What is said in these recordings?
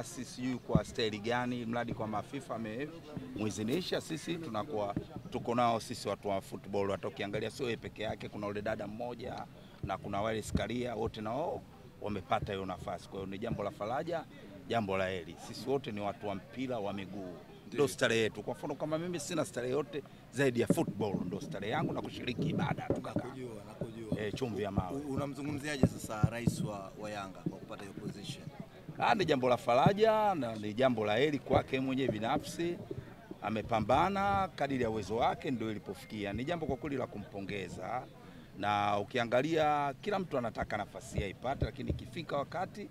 nafasi sijui kwa staili gani, mradi kwa mafifa amemuizinisha, sisi tunakuwa tuko nao sisi watu wa football. Hata ukiangalia sio yeye peke yake, kuna ule dada mmoja na kuna wale Skaria, wote nao wamepata hiyo nafasi. Kwa hiyo ni jambo la faraja, jambo la heri. Sisi wote ni watu wa mpira wa miguu. Ndio starehe yetu. Kwa mfano kama mimi sina starehe yote zaidi ya football, ndio starehe yangu na kushiriki ibada tukaka. Nakujua. Chumvi ya mawe. Unamzungumziaje sasa rais wa Yanga kwa kupata hiyo position? Ni jambo la faraja na ni jambo la heri kwake mwenyewe binafsi. Amepambana kadiri ya uwezo wake ndio ilipofikia. Ni jambo kwa kweli la kumpongeza, na ukiangalia kila mtu anataka nafasi yake ipate, lakini ikifika wakati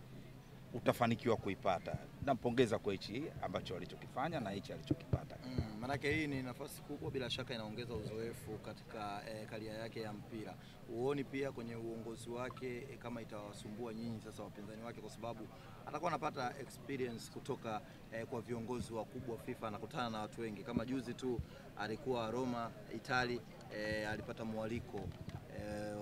utafanikiwa kuipata. Nampongeza kwa hichi ambacho alichokifanya na hichi alichokipata. Manake hii ni nafasi kubwa, bila shaka inaongeza uzoefu katika karia yake ya mpira. Uoni pia kwenye uongozi wake kama itawasumbua nyinyi sasa wapinzani wake, kwa sababu atakuwa anapata experience kutoka kwa viongozi wakubwa FIFA, anakutana na watu wengi. Kama juzi tu alikuwa Roma, Italy, alipata mwaliko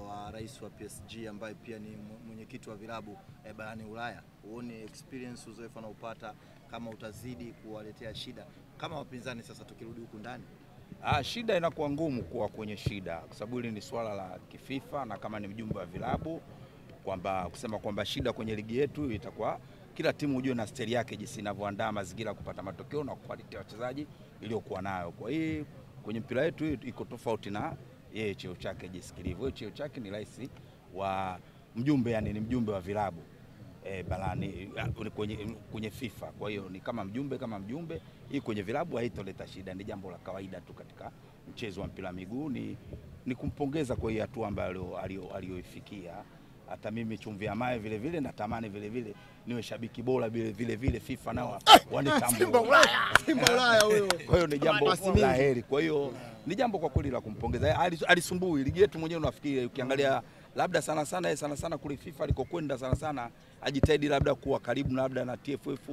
wa rais wa PSG ambaye pia ni mwenyekiti wa vilabu barani Ulaya. Uone experience, uzoefu anaopata kama utazidi kuwaletea shida kama wapinzani sasa tukirudi huku ndani? Shida inakuwa ngumu kuwa kwenye shida, kwa sababu hili ni swala la kififa, na kama ni mjumbe wa vilabu kwamba kusema kwamba shida kwenye ligi yetu itakuwa kila timu ujue na stari yake jinsi inavyoandaa mazingira kupata matokeo na kuwaletea wachezaji iliyokuwa nayo. Kwa hiyo kwenye mpira wetu iko tofauti na yeye cheo chake jinsi kilivyo. Cheo chake ni rais wa mjumbe, yani ni mjumbe wa vilabu balani kwenye FIFA. Kwa hiyo ni kama mjumbe hii kwenye vilabu haitoleta shida, ni jambo la kawaida tu katika mchezo wa mpira miguu. Ni kumpongeza kwa hiyo hatua ambayo aliyoifikia. Hata mimi chumvi ya mawe vile vile natamani vile vile niwe shabiki bora vile vile FIFA nao wanitambue. Simba Ulaya huyo. Kwa hiyo ni jambo la heri. Kwa hiyo ni jambo kwa kweli la kumpongeza. Alisumbui ligi yetu mwenyewe, unafikiri ukiangalia labda sana kule FIFA alikokwenda sana ajitahidi labda kuwa karibu labda na TFF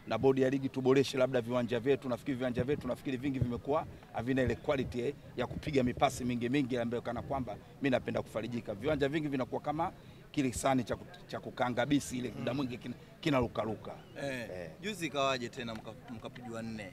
na bodi ya ligi, tuboreshe labda viwanja vyetu. Nafikiri vingi vimekuwa havina ile quality ya kupiga mipasi mingi ambayo kana kwamba mimi napenda kufarijika. Viwanja vingi vinakuwa kama kile sani cha kukanga bisi ile muda mwingi kinarukaruka. Juzi kawaje tena mkapigwa 4?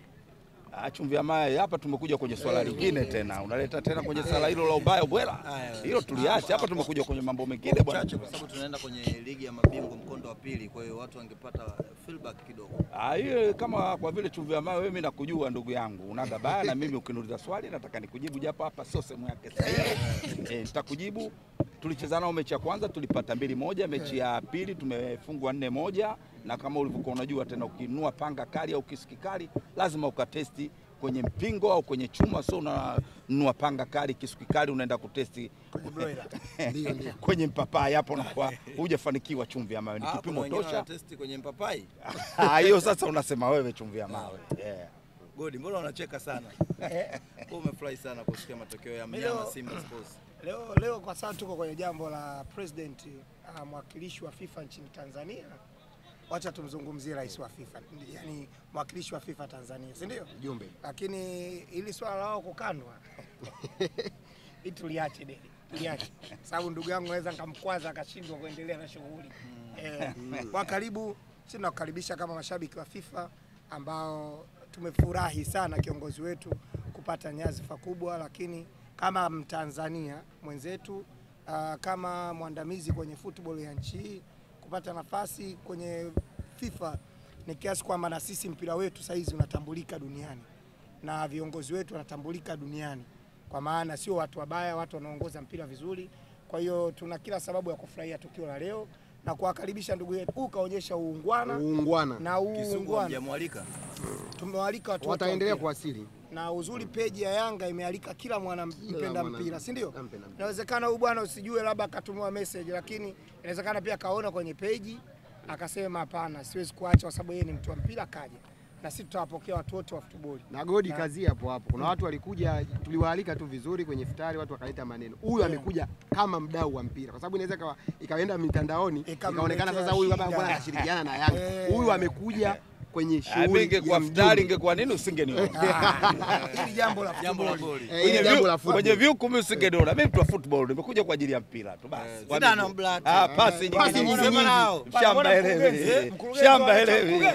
Chumvi ya mawe hapa tumekuja kwenye swala lingine tena. Unaleta tena kwenye swala hilo la ubaya bwela. Hilo tuliacha, hapa tumekuja kwenye mambo mengine bwana. Kwa sababu tunaenda kwenye ligi ya mabingwa mkondo wa pili, kwa hiyo watu wangepata feedback kidogo. Hiyo kama kwa vile chumvi ya mawe mimi nakujua ndugu yangu. Unaga baya na mimi ukiniuliza swali nataka nikujibu japo hapa sio sehemu yake sahihi. Nitakujibu. Tulicheza nao mechi ya kwanza tulipata 2-1, mechi ya pili tumefungwa 4-1, na kama ulivyokuwa unajua tena ukinunua panga kali au kisiki kali lazima ukatesti kwenye mpingo au kwenye chuma, so unanunua panga kali kisiki kali unaenda kutesti kwenye mpapai, hapo na kwa hujafanikiwa. Chumvi ya mawe ni kipimo tosha. Testi kwenye mpapai. Hiyo sasa unasema wewe chumvi ya mawe. Godi, mbona unacheka sana? Kwa umefurahi sana kusikia matokeo ya mnyama Simba Sports. Leo kwa sababu tuko kwenye jambo la president, mwakilishi wa FIFA nchini Tanzania. Wacha tumzungumzie rais wa FIFA, yani mwakilishi wa FIFA Tanzania, si ndio? Mjumbe. Lakini ili swala lao kukandwa tuliache sababu ndugu yangu naweza nikamkwaza akashindwa kuendelea na shughuli. Kwa karibu sisi tunakukaribisha kama mashabiki wa FIFA ambao tumefurahi sana kiongozi wetu kupata nyadhifa kubwa, lakini kama Mtanzania mwenzetu, kama mwandamizi kwenye football ya nchi hii, kupata nafasi kwenye FIFA ni kiasi kwamba na sisi mpira wetu saizi unatambulika duniani na viongozi wetu wanatambulika duniani, kwa maana sio watu wabaya, watu wanaongoza mpira vizuri. Kwa hiyo tuna kila sababu ya kufurahia tukio la leo na kuwakaribisha ndugu yetu. Ukaonyesha uungwana na uungwana. Tumewalika watu wataendelea kuwasili. Na uzuri peji ya Yanga imealika kila mwana mpenda mpira, si ndio? Inawezekana huyu bwana usijue labda akatumwa message, lakini inawezekana pia kaona kwenye peji akasema hapana, siwezi kuacha kwa sababu yeye ni mtu wa mpira kaja. Na sisi tutawapokea watu wote wa football. Na Godi kazi hapo. Kuna watu walikuja, tuliwaalika tu vizuri kwenye futari, watu wakaleta maneno. Huyu amekuja kama mdau wa mpira. Kwa sababu inaweza ikaenda mitandaoni ikaonekana sasa huyu kama bwana anashirikiana na Yanga. Huyu amekuja kwenye shughuli. Ingekuwa futari ingekuwa nini usingeniona. Hili jambo la football. Hili jambo la football. Kwenye view kumi usingeniona. Mimi mtu wa football nimekuja kwa ajili ya mpira tu basi. Sina na mblat. Pasi nyingi. Shamba elewi.